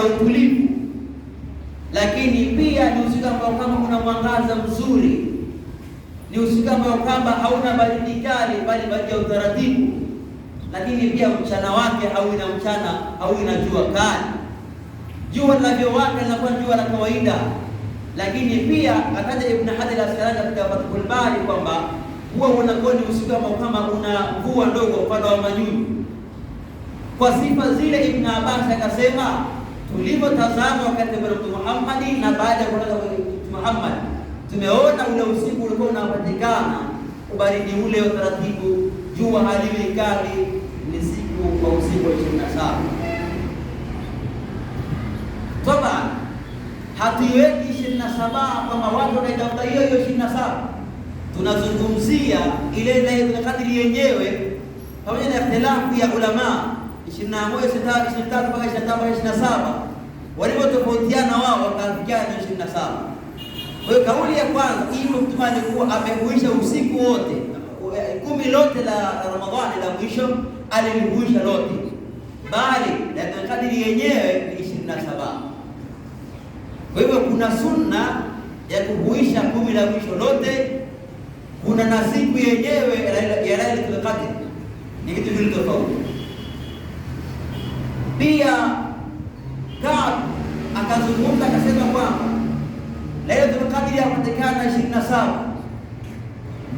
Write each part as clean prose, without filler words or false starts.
una utulivu, lakini pia ni usiku ambao kama una mwangaza mzuri, ni usiku ambao kama hauna baridi kali, bali baridi ya utaratibu, lakini pia mchana wake hauina mchana, hauina jua kali. Jua linavyowaka linakuwa jua la kawaida, lakini pia akataja Ibn Hajar al-Asqalani katika Fathul Bari kwamba huwa unakuwa ni usiku ambao kama una mvua ndogo mfano wa manyunyu. Kwa sifa zile Ibn Abbas akasema tulivyotazama wakati wa Mtume Muhammad na baada ya kuondoka kwa Mtume Muhammad, tumeona ule usiku ulikuwa unapatikana ubaridi ule wa taratibu, jua haliwi kali, ni siku kwa usiku wa 27. Toba hatuiweki 27 kama watu wanaitafuta hiyo 27. Tunazungumzia ile Lailatul Qadr yenyewe pamoja na ikhtilafu ya ulama 21, 23 mpaka 25, 27 walivyotofautiana wao wakafikiana 27. Kwa hiyo kauli ya kwanza hivyo Mtume alikuwa amehuisha usiku wote 10 lote la Ramadhani la mwisho alilihuisha lote, bali Lailatul Qadr yenyewe ni 27. Kwa hivyo kuna sunna ya kuhuisha 10 la mwisho lote, kuna na siku yenyewe ya Lailatul Qadr, ni kitu vile tofauti. Pia Kaab akazungumza akasema kwamba Lailatul Qadr yapatikana 27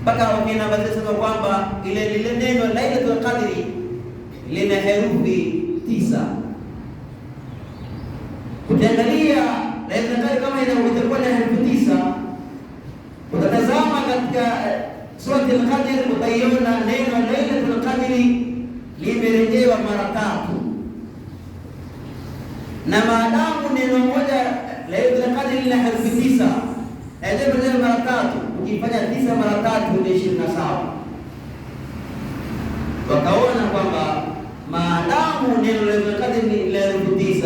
mpaka wengine wanasema kwamba ile neno Lailatul Qadr lina herufi 9. Ukiangalia Lailatul Qadr kama itakuwa na herufi 9, utatazama katika sura Al-Qadr utaiona neno Lailatul Qadr limerejewa mara 3. Na maadamu neno moja Lailatul Qadr lina herufi 9, ndio mara 3, ukifanya 9 mara 3 ni 27. Wakaona kwamba maadamu neno Lailatul Qadr ni herufi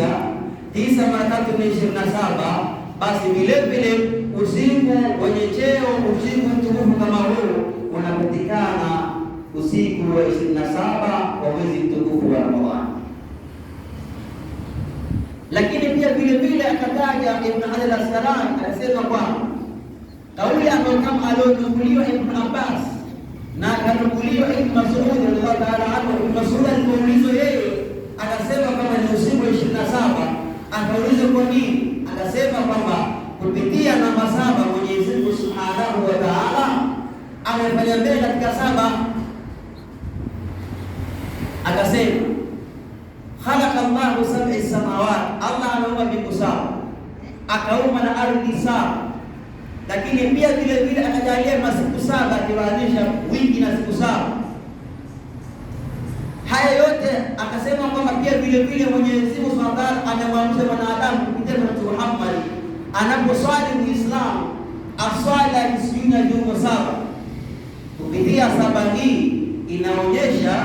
9 mara 3 ni 27, basi vile vile usiku wenye cheo, usiku mtukufu kama huu unapatikana usiku wa 27 wa mwezi mtukufu wa Ramadhani. Lakini pia vile vile akataja Ibn Hajar al-Asqalani alisema kwamba kauli ambayo kama alionukuliwa Ibn Abbas na akanukuliwa Ibn Mas'ud radhiallahu ta'ala anhu. Ibn Mas'ud alipoulizwa yeye akasema kama ni usiku wa 27, akaulizwa kwa nini, akasema kwamba kupitia namba 7 Mwenyezi Mungu Subhanahu wa Ta'ala amefanya mbele katika 7. Akasema khalaqa Allahu sab'i samawat, Allah anaumba mbingu 7, akaumba na ardhi 7, lakini pia vile vile akajalia masiku 7 akiwaanisha wiki na siku 7. Haya yote akasema kwamba pia vile vile Mwenyezi Mungu Subhanahu wa Ta'ala amemwamsha mwanadamu kupitia Mtume Muhammad anaposwali Muislamu aswali akisujudu viungo 7. Kupitia 7 hii inaonyesha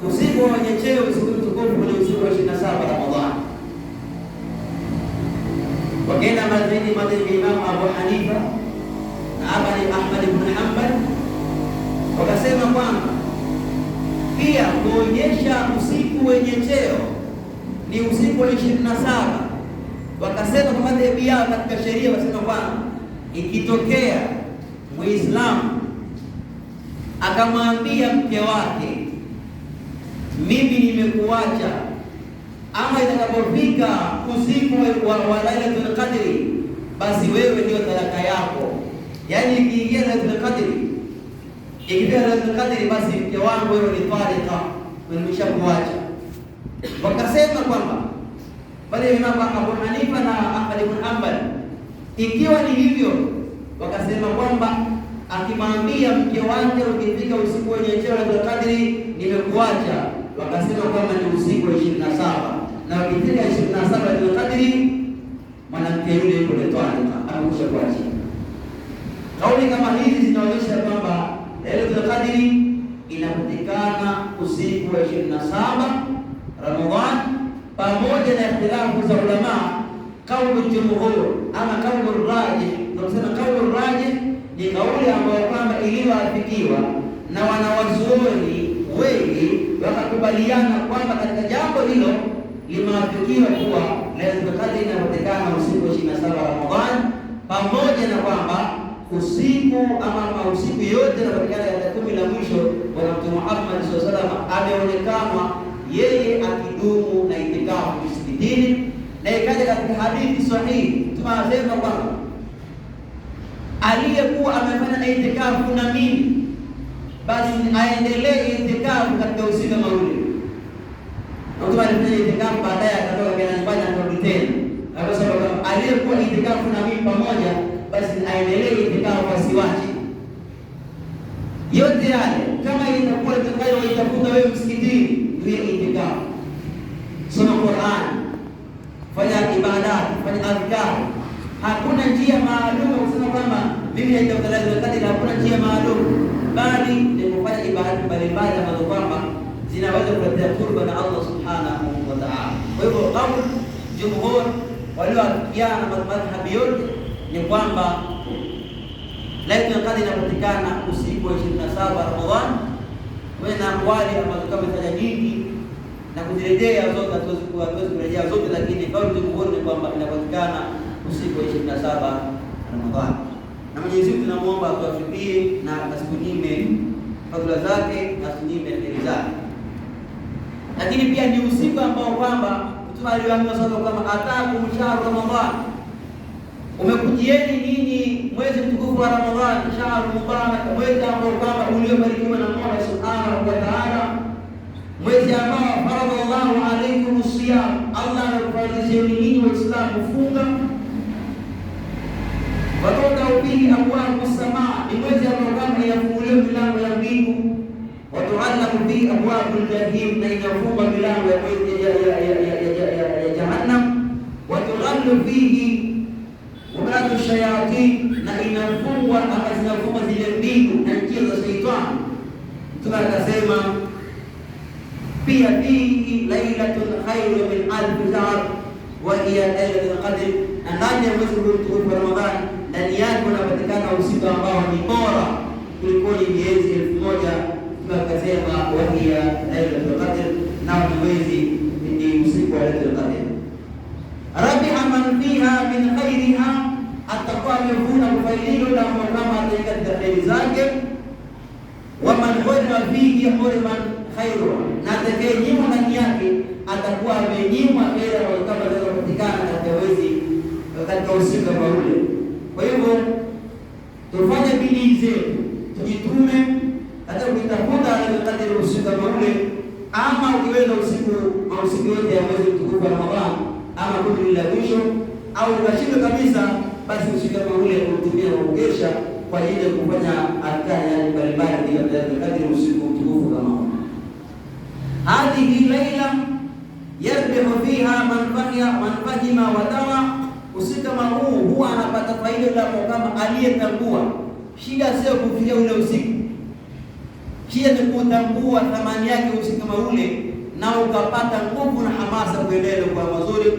usiku wenye cheo, usiku mtukufu ni usiku wa 27 Ramadhani. Wakaenda madhhabi Imam Abu Hanifa na Ahmad ibn Hanbal wakasema kwamba pia kuonyesha usiku wenye cheo ni usiku wa 27. Wakasema kwa madhehebu yao katika sheria, wasema kwamba ikitokea Muislamu akamwambia mke wake mimi nimekuacha, ama itakapofika usiku wa Lailatul Qadr, basi wewe ndio talaka yako. Yaani ikiingia Lailatul Qadr, ikifika Lailatul Qadr, basi mke wangu wewe ni talaka, nimeshakuacha. Wakasema kwamba bali Imam Abu Hanifa na Ahmad ibn Hanbal, ikiwa ni hivyo, wakasema kwamba akimwambia mke wake ukifika usiku wenye cheo Lailatul Qadr nimekuacha, wakasema kwamba ni usiku wa 27, na ukifika 27 Lailatul Qadr mwanamke yule yuko talaka, amekwisha kuacha. Kauli kama hizi zinaonyesha kwamba Lailatul Qadr inapatikana usiku wa 27 Ramadhani, pamoja na ikhtilafu za ulama. Kauli jumhur ama kauli rajih, tunasema kauli rajih ni kauli ambayo kwamba iliyoafikiwa na wanawazuoni wengi, wakakubaliana kwamba katika jambo hilo limewafikiwa kuwa Lailatul Qadr inapatikana usiku wa 27 Ramadhani, pamoja na kwamba usiku ama usiku yote inapatikana katika 10 la mwisho. Bwana Mtume Muhammad sallallahu alaihi wasallam ameonekana yeye akidumu na itikafu msikitini, na ikaja katika hadithi sahihi tunasema kwamba aliyekuwa amefanya itikafu na mimi basi aendelee itikafu katika usiku kama ule. Mtu alifanya itikafu baadaye akatoka kwa nyumbani akarudi tena. Kwa sababu aliyekuwa itikafu na mimi pamoja basi aendelee itikafu asiwache. Yote yale kama itakuwa itakayoitafuta wewe msikitini ndio itikafu. Soma Qur'an, fanya ibada, fanya adhkar. Hakuna njia maalum kusema kwamba mimi naitafuta Lailatul Qadr, hakuna njia maalum, bali ni kufanya ibada mbalimbali ambazo kwamba zinaweza kuletea qurba na Allah subhanahu wa ta'ala. Kwa hivyo kauli jumhur walioafikiana na madhhabi yote ni kwamba Lailatul Qadr inapatikana usiku wa 27 Ramadhani. Kuna wale ambao kama taja nyingi na kuzirejea zote, hatuwezi kurejea zote, lakini kauli jumhur ni kwamba inapatikana usiku wa 27 Ramadhani. Na Mwenyezi Mungu tunamuomba atuafikie na asikunyime fadhila zake na asikunyime kheri zake. Lakini pia ni usiku ambao kwamba Mtume aliwaambia sasa kama atakum shahru Ramadhani, umekujieni nyinyi mwezi mtukufu wa Ramadhani, shahru mubarak, mwezi ambao kwamba uliobarikiwa na Mola Subhanahu wa Ta'ala, mwezi ambao faradallahu alaykum siyam, Allah amekufaradhisheni nyinyi Waislamu kufunga. Watoka ubihi abwabu samaa, ni mwezi ambao kwamba inafunguliwa milango ya mbingu. Watuallamu bihi abwabu jahim, na inafungwa milango ya jahannam. Watughallu fihi wabatu shayatin, na inafungwa ama zinafungwa zile mbingu na njia za shaitani. Mtume akasema pia fihi lailatul khairu min alf shahr wa hiya Lailatul Qadr, na ndani ya mwezi huu wa Ramadhani ndani yake unapatikana usiku ambao ni bora kuliko miezi 1000. Tukasema wa hiya Lailatul Qadr, na mwezi ni usiku wa Lailatul Qadr. Rabiha man fiha min khairiha, atakuwa amevuna faida la kama katika kheri zake. Wa man hurima fihi huriman khairu, na atakayenyimwa ndani yake atakuwa amenyimwa kheri kama zinazopatikana katika mwezi katika usiku kama ule. Kwa hivyo tufanye bidii zetu, tujitume hata kuitafuta Lailatul Qadr usiku kama ule, ama ukiweza usiku yote ya mwezi mtukufu wa Ramadhani, ama 10 la mwisho, au ukashindwa kabisa, basi usiku kama ule utumie kugesha kwa ajili ya kufanya adhkari mbalimbali ya Lailatul Qadr usiku mtukufu kama ule. Hadhihi laila yarbihu fiha man fahima wa dawa, usiku kama huu huwa anapata faida kama aliyetambua. Shida sio kufikia ule usiku, shida ni kutambua thamani yake usiku kama ule, na ukapata nguvu na hamasa kuendelea kwa mazuri.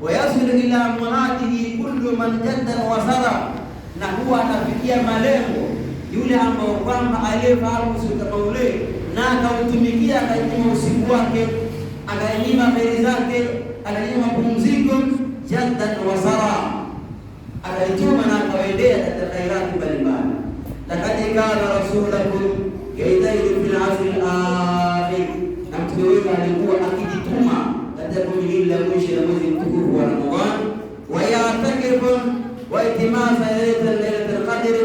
Wayasilu ila muradihi kullu man jadda wa sara, na huwa anafikia malengo yule ambao kwamba aliyefahamu usiku kama ule na akautumikia, akainyima usiku wake, akainyima kheri zake, akainyima pumziko, jaddan wa sara, akaituma na akaendea katika khairati mbalimbali. Lakad kana rasulakum yaitaidu fil asri al-akhir, na mtume wetu alikuwa akijituma katika kuhili la mwisho la mwezi mtukufu wa Ramadhani. Wa ya'takifu wa itimasa Lailatul Qadr,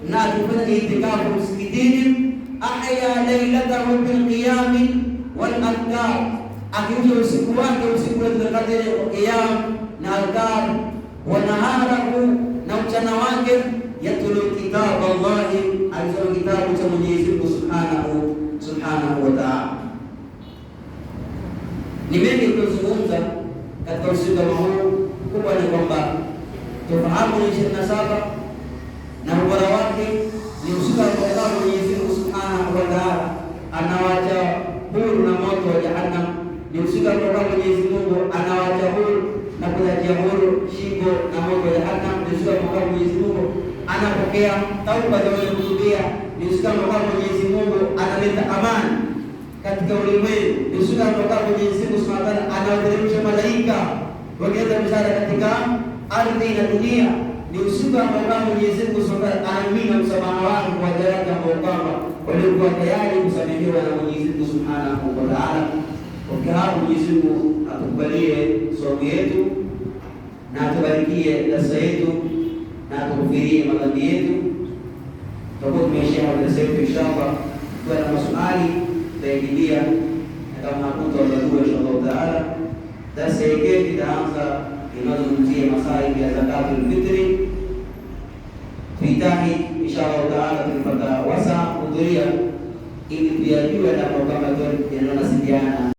na kufanya itikafu msikitini. Ahya lailatahu bil qiyam wal adhkar, akiuja usiku wake usiku wa Lailatul Qadr wa qiyam na adhkar, wa naharahu, na mchana wake yatlu kitab Allah, alisoma kitabu cha Mwenyezi Mungu subhanahu wa ta'ala. Ni mengi kuzungumza katika usiku kama huu. Kubwa ni kwamba tufahamu 27 na ubora wake ni usiku ambao Mwenyezi Mungu subhanahu wa ta'ala anawacha huru na moto wa jahannam. Ni usiku ambao Mwenyezi Mungu anawacha huru na kuachia huru shingo na moto wa jahannam. Ni usiku ambao Mwenyezi Mungu anapokea tauba za wenye kutubia. Ni usiku ambao Mwenyezi Mungu analeta amani katika ulimwengu. Ni usiku ambao Mwenyezi Mungu Subhanahu wa Ta'ala anawateremsha malaika wakienda msaada katika ardhi na dunia. Ni usiku ambao Mwenyezi Mungu Subhanahu wa Ta'ala anamimina msamaha wake kwa waja wake ambao kwamba walikuwa tayari kusamehewa na Mwenyezi Mungu Subhanahu wa Ta'ala. Kwa hapo Mwenyezi Mungu atukubalie somo yetu na atubarikie darasa yetu na atukufirie madhambi yetu. Tutakuwa tumeishia darasa yetu inshallah. Kwa na maswali tutaingilia, na kama hatutaulizwa inshallah taala, darasa yetu itaanza inazungumzia masaili ya zakatul fitri. Tuhitaji inshallah taala tupata wasa kuhudhuria ili tuyajue na kama tunanasidiana